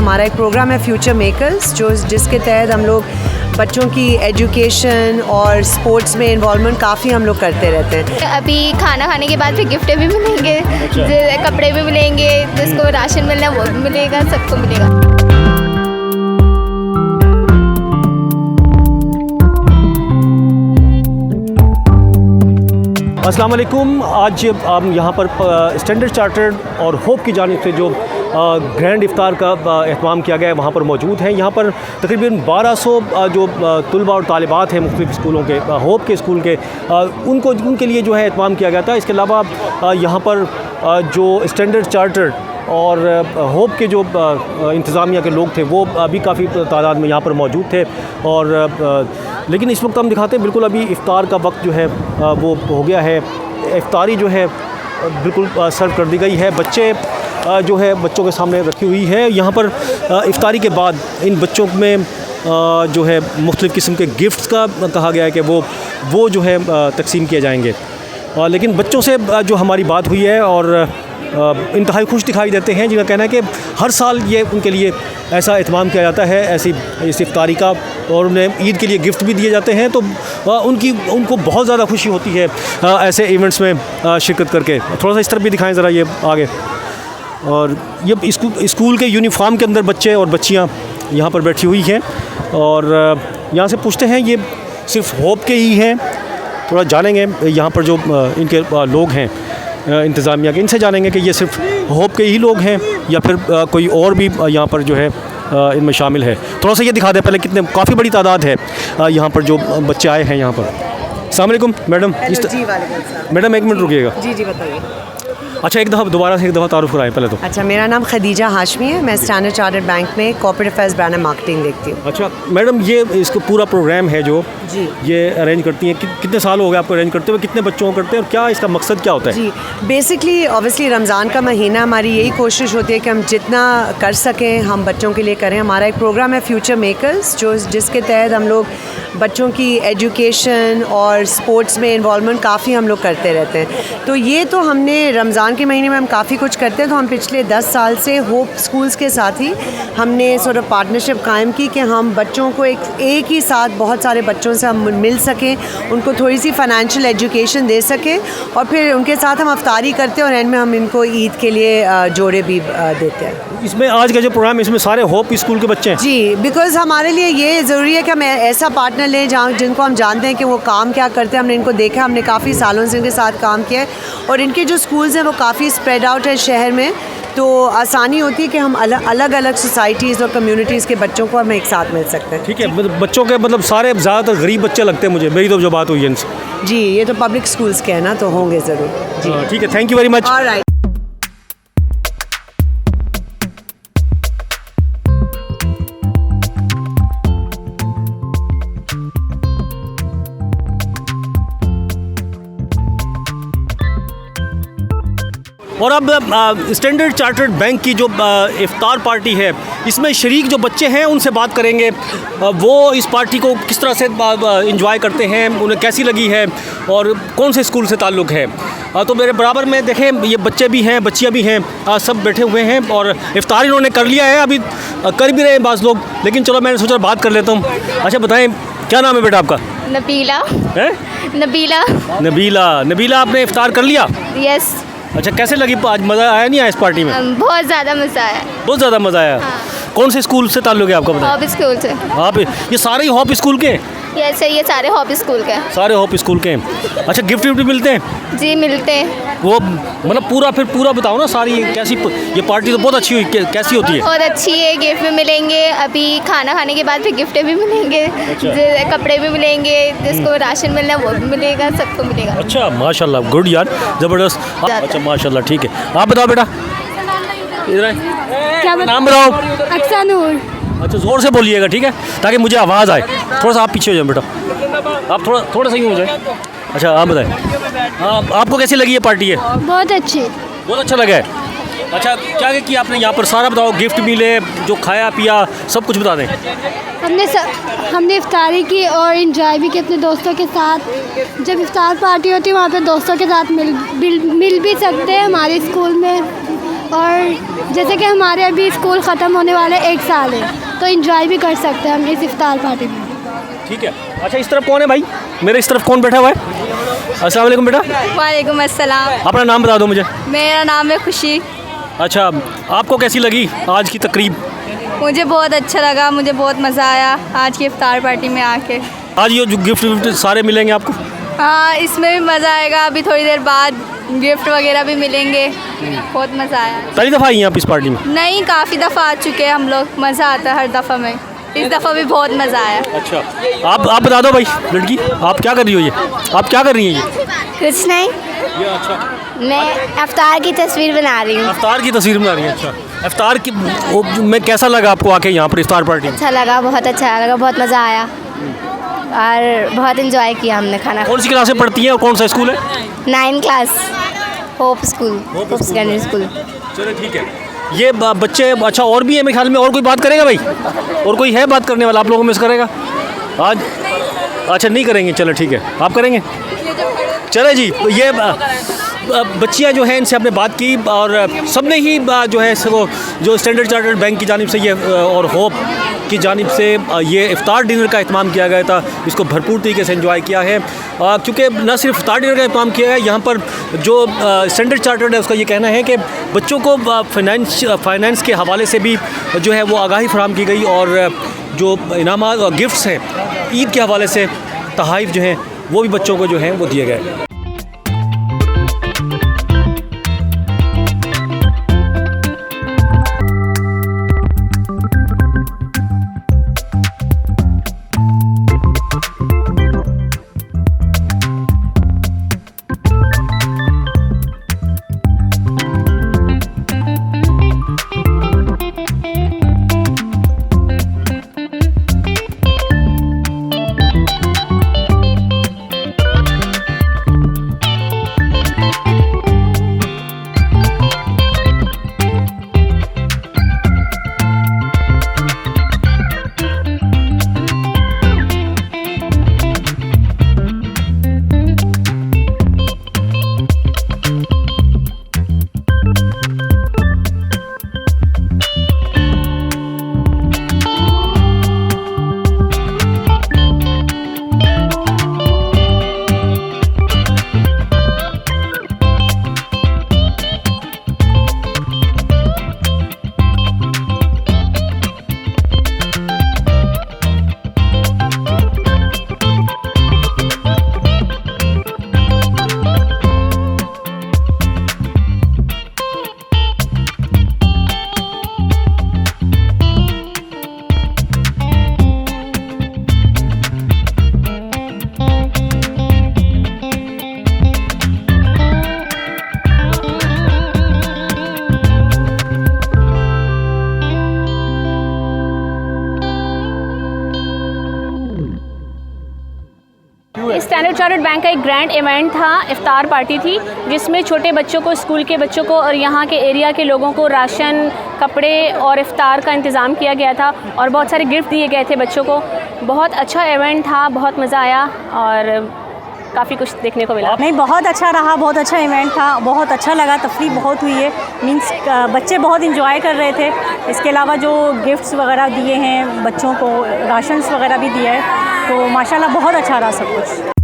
हमारा एक प्रोग्राम है फ्यूचर मेकर्स, जिसके तहत हम लोग बच्चों की एजुकेशन और स्पोर्ट्स में इन्वॉल्वमेंट काफ़ी हम लोग करते रहते हैं। अभी खाना खाने के बाद फिर गिफ्टें भी मिलेंगे, कपड़े भी मिलेंगे, जिसको राशन मिलना वो भी मिलेगा, सबको मिलेगा। अस्सलाम वालेकुम। आज हम यहाँ पर स्टैंडर्ड चार्टर्ड और होप की जानिब से जो ग्रैंड इफ्तार का एहतमाम किया गया है वहाँ पर मौजूद हैं। यहाँ पर तकरीबन 1200 जो तलबा और तालिबात हैं मुख्तलिफ़ स्कूलों के, होप के स्कूल के, उनके लिए जो है एहतमाम किया गया था। इसके अलावा यहाँ पर जो स्टैंडर्ड चार्टर्ड और होप के जो इंतज़ामिया के लोग थे वो अभी काफ़ी तादाद में यहाँ पर मौजूद थे। और लेकिन इस वक्त हम दिखाते हैं बिल्कुल अभी इफ़्तार का वक्त जो है वो हो गया है। इफ़्तारी जो है बिल्कुल सर्व कर दी गई है। बच्चे जो है बच्चों के सामने रखी हुई है। यहाँ पर इफ़्तारी के बाद इन बच्चों में जो है मुख्तलिफ़ किस्म के गिफ्ट्स का कहा गया है कि वो जो है तकसीम किए जाएंगे। लेकिन बच्चों से जो हमारी बात हुई है और इंतहाई खुश दिखाई देते हैं, जिनका कहना है कि हर साल ये उनके लिए ऐसा एहतमाम किया जाता है ऐसी इस इफ्तारी का, और उन्हें ईद के लिए गिफ्ट भी दिए जाते हैं। तो उनको बहुत ज़्यादा खुशी होती है ऐसे इवेंट्स में शिरकत करके। थोड़ा सा इस तरफ भी दिखाएं ज़रा ये आगे। और ये स्कूल के यूनिफॉर्म के अंदर बच्चे और बच्चियाँ यहाँ पर बैठी हुई हैं और यहाँ से पूछते हैं ये सिर्फ होप के ही हैं। थोड़ा जानेंगे यहाँ पर जो इनके लोग हैं इंतज़ामिया के, इनसे जानेंगे कि ये सिर्फ होप के ही लोग हैं या फिर कोई और भी यहाँ पर जो है इनमें शामिल है। थोड़ा सा ये दिखा दें पहले, कितने काफ़ी बड़ी तादाद है यहाँ पर जो बच्चे आए हैं यहाँ पर। अस्सलाम वालेकुम मैडम। मैडम एक मिनट रुकिएगा। जी बताइए। अच्छा, एक दफ़ा तारुफ कराएं पहले तो। अच्छा, मेरा नाम खदीजा हाशमी है। मैं स्टैंडर्ड चार्टर्ड बैंक में corporate affairs brand and marketing देखती हूँ। अच्छा मैडम, ये इसको पूरा प्रोग्राम है जो जी ये अरेंज करती हैं, कितने साल हो गए आपको अरेंज करते हुए? कितने बच्चों को करते हैं और क्या इसका मकसद क्या होता है? जी बेसिकली ऑब्वियसली रमज़ान का महीना, हमारी यही कोशिश होती है कि हम जितना कर सकें हम बच्चों के लिए करें। हमारा एक प्रोग्राम है फ्यूचर मेकर्स, जिसके तहत हम लोग बच्चों की एजुकेशन और स्पोर्ट्स में इन्वॉल्वमेंट काफ़ी हम लोग करते रहते हैं। तो ये तो हमने रमज़ान के महीने में हम काफ़ी कुछ करते हैं। तो हम पिछले 10 साल से होप स्कूल्स के साथ ही हमने सॉर्ट ऑफ पार्टनरशिप कायम की कि हम बच्चों को एक ही साथ बहुत सारे बच्चों से हम मिल सकें, उनको थोड़ी सी फाइनेंशियल एजुकेशन दे सकें और फिर उनके साथ हम अफ्तारी करते हैं और एंड में हम इनको ईद के लिए जोड़े भी देते हैं। इसमें आज का जो प्रोग्राम, इसमें सारे होप स्कूल के बच्चे हैं? जी, बिकॉज़ हमारे लिए ये ज़रूरी है कि हम ऐसा पार्टनर लें जिनको हम जानते हैं कि वो काम क्या करते हैं। हमने इनको देखा, हमने काफ़ी सालों से इनके साथ काम किया है और इनके जो स्कूल्स हैं वो काफ़ी स्प्रेड आउट है शहर में, तो आसानी होती है कि हम अलग अलग सोसाइटीज़ और कम्युनिटीज़ के बच्चों को हम एक साथ मिल सकते हैं। ठीक है, बच्चों के मतलब सारे ज़्यादातर गरीब बच्चे लगते हैं मुझे, मेरी तो जो बात हुई है इनसे। जी, ये तो पब्लिक स्कूल्स के हैं ना, तो होंगे ज़रूर। जी ठीक है, thank you very much. Alright. और अब स्टैंडर्ड चार्टर्ड बैंक की जो इफ्तार पार्टी है, इसमें शरीक जो बच्चे हैं उनसे बात करेंगे, वो इस पार्टी को किस तरह से इंजॉय करते हैं, उन्हें कैसी लगी है और कौन से स्कूल से ताल्लुक़ है। तो मेरे बराबर में देखें ये बच्चे भी हैं, बच्चियाँ भी हैं, सब बैठे हुए हैं और इफ्तार इन्होंने कर लिया है, अभी कर भी रहे हैं बाज़ लोग, लेकिन चलो मैंने सोचा बात कर लेता हूँ। अच्छा बताएँ, क्या नाम है बेटा आपका? नबीला है? नबीला, आपने इफ्तार कर लिया? यस। अच्छा, कैसे लगी आज? मज़ा आया नहीं आया इस पार्टी में? बहुत ज़्यादा मज़ा आया। बहुत ज़्यादा मज़ा आया। हाँ। कौन से स्कूल से ताल्लुक़ है आपका? होप स्कूल से। आप ये सारे ही होप स्कूल के? यस, ये सारे होप स्कूल के। सारे होप स्कूल के हैं। अच्छा, गिफ्ट भी मिलते हैं? जी मिलते हैं। वो मतलब पूरा बताओ ना सारी कैसी, ये पार्टी तो बहुत अच्छी हुई, कैसी होती है? बहुत अच्छी है, गिफ्ट भी मिलेंगे, अभी खाना खाने के बाद फिर गिफ्टें भी मिलेंगे। अच्छा। कपड़े भी मिलेंगे, जिसको राशन मिलना वो भी मिलेगा, सबको मिलेगा। अच्छा, माशाल्लाह, गुड यार, ज़बरदस्त। अच्छा माशाल्लाह, ठीक है। आप बताओ बेटा, इधर क्या नाम बताओ? अक्सा नूर। अच्छा, ज़ोर से बोलिएगा ठीक है, ताकि मुझे आवाज़ आए। थोड़ा सा आप पीछे हो जाए बेटा, आप थोड़ा सा ही हो जाए। अच्छा, आप बताएं, आपको कैसी लगी ये पार्टी है? बहुत अच्छी। बहुत अच्छा लगा है। अच्छा, क्या किया आपने यहाँ पर? सारा बताओ, गिफ्ट मिले, जो खाया पिया, सब कुछ बता दें। हमने इफ्तारी की और इंजॉय भी किया अपने दोस्तों के साथ। जब इफ्तार पार्टी होती है वहाँ पे दोस्तों के साथ मिल भी सकते हैं हमारे स्कूल में, और जैसे कि हमारे अभी स्कूल ख़त्म होने वाले 1 साल है, तो इंजॉय भी कर सकते हैं हम इस इफ्तार पार्टी में। ठीक है। अच्छा, इस तरफ कौन है भाई? मेरे इस तरफ कौन बैठा हुआ है? अस्सलाम वालेकुम बेटा। वालेकुम अस्सलाम। अपना नाम बता दो मुझे। मेरा नाम है खुशी। अच्छा, आपको कैसी लगी आज की तकरीब? मुझे बहुत अच्छा लगा, मुझे बहुत मज़ा आया आज की इफ्तार पार्टी में आके। आज ये जो गिफ्ट सारे मिलेंगे आपको? हाँ, इसमें भी मज़ा आएगा। अभी थोड़ी देर बाद गिफ्ट वगैरह भी मिलेंगे। बहुत मज़ा आया। पहली दफ़ा आई हैं आप इस पार्टी में? नहीं, काफ़ी दफ़ा आ चुके हैं हम लोग। मज़ा आता है हर दफ़ा में, इस दफ़ा भी बहुत मज़ा आया। अच्छा, आप बता दो भाई लड़की, आप क्या कर रही हो? ये आप क्या कर रही हैं ये? कुछ नहीं, ये अच्छा, मैं इफ्तार की तस्वीर बना रही हूँ। इफ्तार की तस्वीर बना रही हैं। अच्छा, इफ्तार की में कैसा लगा आपको आके यहाँ पर इफ्तार पार्टी में? अच्छा लगा, बहुत अच्छा लगा, बहुत मज़ा आया और बहुत इन्जॉय किया हमने खाना। कौन सी क्लास में पढ़ती हैं और कौन सा स्कूल है? 9th class, hope school, hope secondary school. चलो ठीक है। ये बच्चे, अच्छा और भी है मेरे ख्याल में। और कोई बात करेगा भाई? और कोई है बात करने वाला आप लोगों में से करेगा आज? अच्छा, नहीं करेंगे, चलो ठीक है, आप करेंगे। चले जी, ये बच्चियां जो हैं इनसे आपने बात की और सब ने ही जो है वो जो स्टैंडर्ड चार्टर्ड बैंक की जानिब से ये और होप की जानिब से ये इफ्तार डिनर का इत्माम किया गया था, इसको भरपूर तरीके से एंजॉय किया है। क्योंकि न सिर्फ इफ्तार डिनर का इत्माम किया है, यहाँ पर जो स्टैंडर्ड चार्टर्ड है उसका ये कहना है कि बच्चों को फाइनेंस के हवाले से भी जो है वो आगाही फराहम की गई और जो इनामात और गिफ्ट्स हैं ईद के हवाले से तोहफ़े जो हैं वो भी बच्चों को जो हैं वो दिए गए। स्टैंडर्ड चार्टर्ड बैंक का एक ग्रैंड इवेंट था, इफ्तार पार्टी थी जिसमें छोटे बच्चों को, स्कूल के बच्चों को और यहाँ के एरिया के लोगों को राशन, कपड़े और इफ्तार का इंतज़ाम किया गया था और बहुत सारे गिफ्ट दिए गए थे बच्चों को। बहुत अच्छा इवेंट था, बहुत मज़ा आया और काफ़ी कुछ देखने को मिला। नहीं, बहुत अच्छा रहा, बहुत अच्छा इवेंट था, बहुत अच्छा लगा, तफरीह बहुत हुई है। मीन्स बच्चे बहुत इंजॉय कर रहे थे। इसके अलावा जो गिफ्ट्स वगैरह दिए हैं बच्चों को, राशंस वगैरह भी दिया है, तो माशाल्लाह बहुत अच्छा रहा सब कुछ।